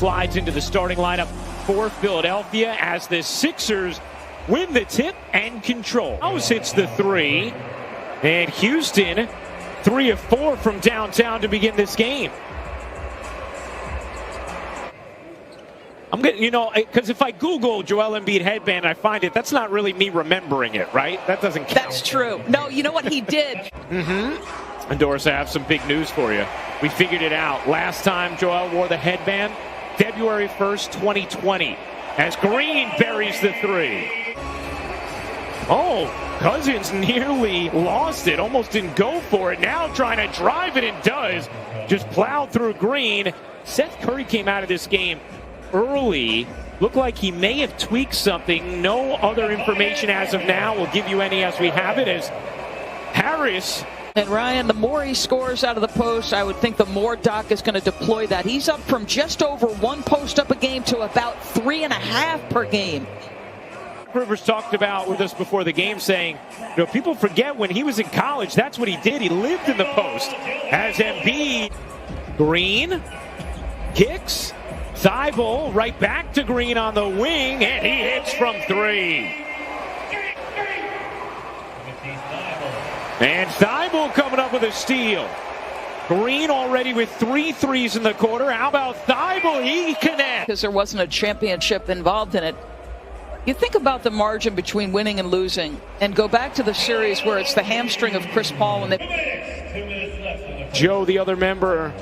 slides into the starting lineup for Philadelphia as the Sixers win the tip and control. House hits the three, and Houston 3 of 4 from downtown to begin this game. I'm getting, because if I Google Joel Embiid headband, I find that's not really me remembering it, right? That doesn't count. That's true. No, you know what he did? And Doris, I have some big news for you. We figured it out. Last time Joel wore the headband, February 1st, 2020, as Green buries the three. Oh, Cousins nearly lost it, almost didn't go for it. Now trying to drive it and does. Just plowed through Green. Seth Curry came out of this game early. Looked like he may have tweaked something. No other information as of now. We'll give you any as we have it, as Harris. And Ryan, the more he scores out of the post, I would think the more Doc is going to deploy that. He's up from just over 1 post up a game to about 3.5 per game. Rivers talked about with us before the game, saying, people forget when he was in college, that's what he did. He lived in the post. As Embiid, Green kicks, Thibault right back to Green on the wing, and he hits from 3. And Thibault coming up with a steal. Green already with 3 threes in the quarter. How about Thibault? He connects. Because there wasn't a championship involved in it. You think about the margin between winning and losing, and go back to the series where it's the hamstring of Chris Paul. When Joe, the other member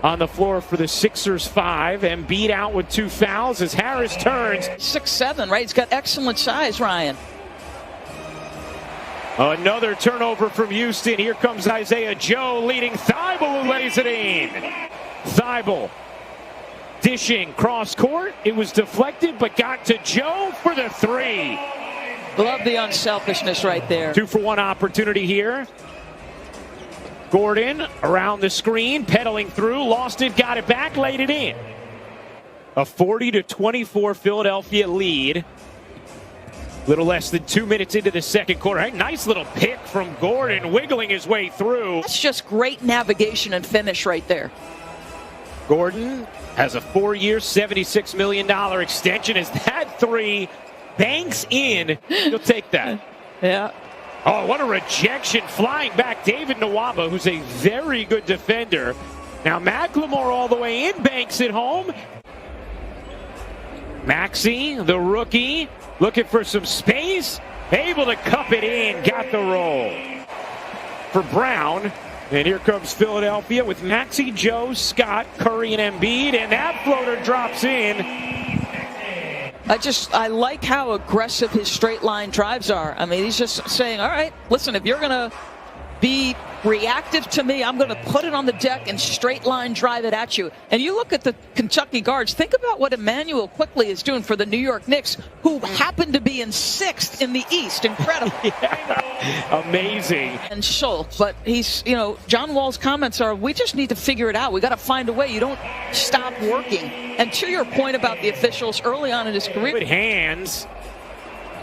on the floor for the Sixers 5, and beat out with 2 fouls as Harris turns. 6'7", right? He's got excellent size, Ryan. Another turnover from Houston. Here comes Isaiah Joe leading Thibault, who lays it in. Thibault dishing cross court. It was deflected, but got to Joe for the 3. Love the unselfishness right there. 2-for-1 opportunity here. Gordon around the screen, pedaling through, lost it, got it back, laid it in. A 40-24 Philadelphia lead. Little less than 2 minutes into the second quarter. Hey, nice little pick from Gordon, wiggling his way through. That's just great navigation and finish right there. Gordon has a 4-year, $76 million extension. As that 3 banks in, you'll take that. Yeah. Oh, what a rejection. Flying back, David Nwaba, who's a very good defender. Now McLemore all the way in, banks it home. Maxey, the rookie, looking for some space. Able to cup it in, got the roll for Brown. And here comes Philadelphia with Maxey, Joe, Scott, Curry, and Embiid. And that floater drops in. I like how aggressive his straight line drives are. I mean, he's just saying, all right, listen, if you're going to be reactive to me, I'm going to put it on the deck and straight line drive it at you. And you look at the Kentucky guards, think about what Emmanuel Quickley is doing for the New York Knicks, who happen to be in 6th in the East. Incredible. Yeah, amazing. And Schultz, but he's, John Wall's comments are, we just need to figure it out. We got to find a way. You don't stop working. And to your point about the officials early on in his career. Good hands.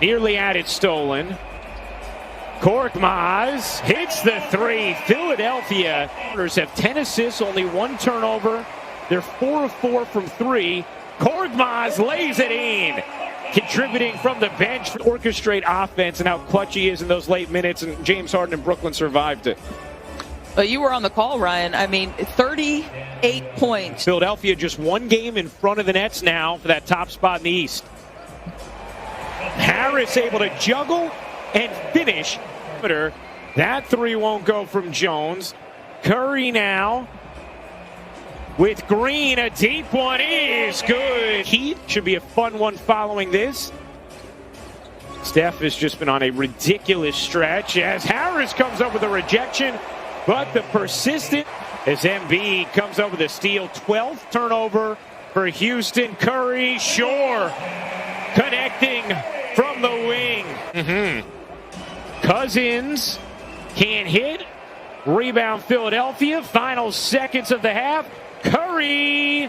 Nearly had it stolen. Korkmaz hits the 3. Philadelphia have 10 assists, only 1 turnover. They're 4 of 4 from 3. Korkmaz lays it in, contributing from the bench to orchestrate offense, and how clutch he is in those late minutes, and James Harden and Brooklyn survived it. You were on the call, Ryan. I mean, 38 points. Philadelphia just 1 game in front of the Nets now for that top spot in the East. Harris able to juggle and finish. That 3 won't go from Jones. Curry now with Green. A deep one is good. Heat should be a fun one following this. Steph has just been on a ridiculous stretch as Harris comes up with a rejection, but the persistent as Embiid comes up with a steal. 12th turnover for Houston. Curry, sure, connecting from the wing. Cousins can't hit. Rebound Philadelphia. Final seconds of the half. Curry,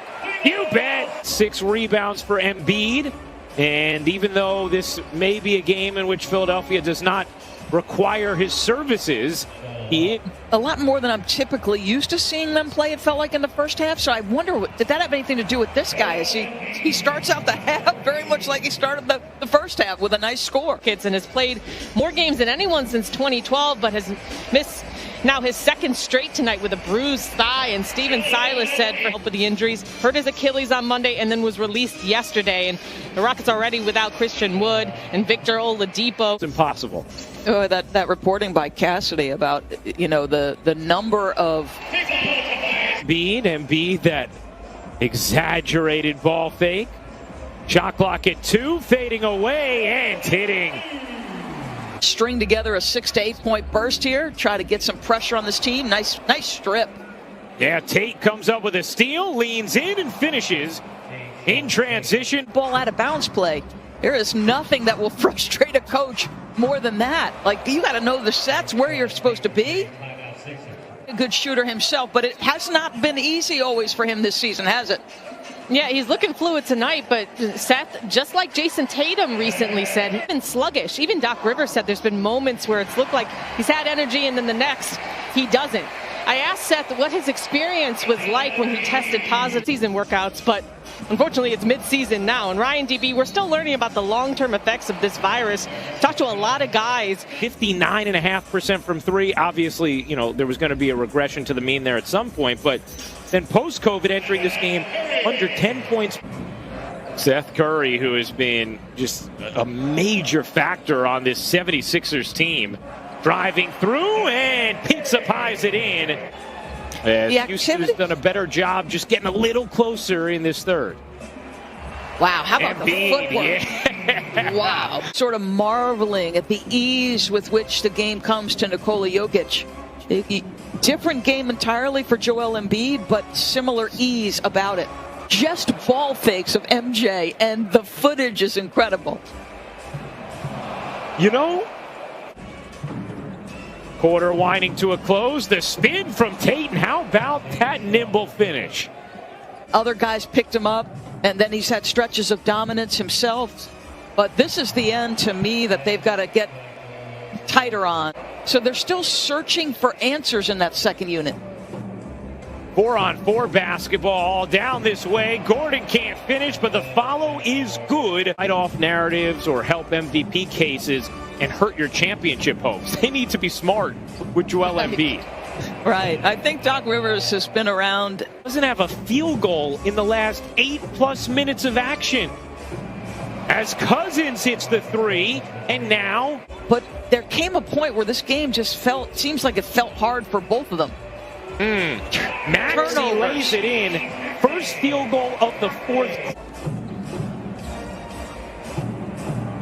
you bet. 6 rebounds for Embiid. And even though this may be a game in which Philadelphia does not require his services, A lot more than I'm typically used to seeing them play, it felt like, in the first half. So I wonder, did that have anything to do with this guy? As he starts out the half very much like he started the first half with a nice score. And has played more games than anyone since 2012, but has missed now his second straight tonight with a bruised thigh. And Steven Silas said for help with the injuries, hurt his Achilles on Monday and then was released yesterday. And the Rockets already without Christian Wood and Victor Oladipo. It's impossible. Oh, that reporting by Cassidy about, the number of Embiid, that exaggerated ball fake. Shot clock at 2, fading away and hitting. String together a 6 to 8 point burst here. Try to get some pressure on this team. Nice strip. Yeah, Tate comes up with a steal, leans in and finishes in transition. Ball out of bounds play. There is nothing that will frustrate a coach more than that. Like, you got to know the sets, where you're supposed to be. A good shooter himself, but it has not been easy always for him this season, has it? Yeah, he's looking fluid tonight, but Seth, just like Jason Tatum recently said, he's been sluggish. Even Doc Rivers said there's been moments where it's looked like he's had energy and then the next he doesn't. I asked Seth what his experience was like when he tested positive season workouts, but unfortunately it's mid-season now. And Ryan DB, we're still learning about the long-term effects of this virus. Talked to a lot of guys. 59.5% from 3. Obviously, there was going to be a regression to the mean there at some point, but then post-COVID entering this game under 10 points. Seth Curry, who has been just a major factor on this 76ers team, driving through and pizza pies it in. Houston has done a better job just getting a little closer in this third. Wow, how about Embiid, the footwork? Yeah. Wow. Sort of marveling at the ease with which the game comes to Nikola Jokic. Different game entirely for Joel Embiid, but similar ease about it. Just ball fakes of MJ, and the footage is incredible. Quarter winding to a close. The spin from Tate, and how about that nimble finish? Other guys picked him up, and then he's had stretches of dominance himself. But this is the end, to me, that they've got to get tighter on. So they're still searching for answers in that second unit. 4-on-4 basketball down this way. Gordon can't finish, but the follow is good. Fight off narratives or help MVP cases and hurt your championship hopes. They need to be smart with Joel Embiid. Right. I think Doc Rivers has been around. Doesn't have a field goal in the last 8+ minutes of action. As Cousins hits the 3, and now. But there came a point where this game just seems like it felt hard for both of them. Maxey lays it in. First field goal of the fourth.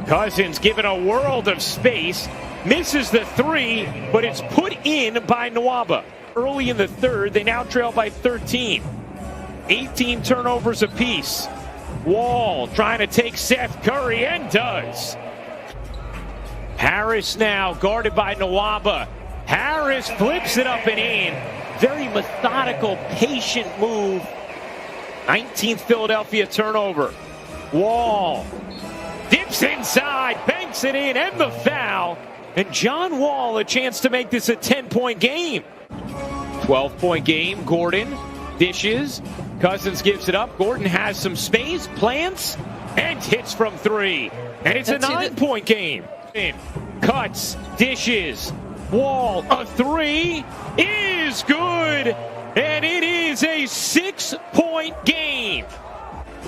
Cousins given a world of space. Misses the 3, but it's put in by Nwaba. Early in the third, they now trail by 13. 18 turnovers apiece. Wall trying to take Seth Curry, and does. Harris now guarded by Nwaba. Harris flips it up and in. Very methodical, patient move. 19th Philadelphia turnover. Wall dips inside, banks it in, and the foul. And John Wall a chance to make this a 10-point game. 12-point game. Gordon dishes. Cousins gives it up. Gordon has some space, plants, and hits from 3. And it's a 9-point game. Cuts, dishes. Wall, a 3 is good. And it is a 6-point game.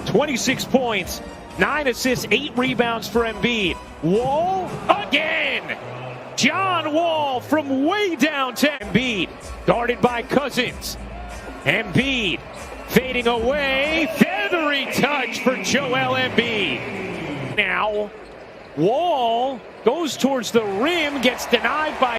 26 points, 9 assists, 8 rebounds for Embiid. Wall again. John Wall from way down to Embiid. Guarded by Cousins. Embiid fading away. Feathery touch for Joel Embiid. Now, Wall goes towards the rim, gets denied by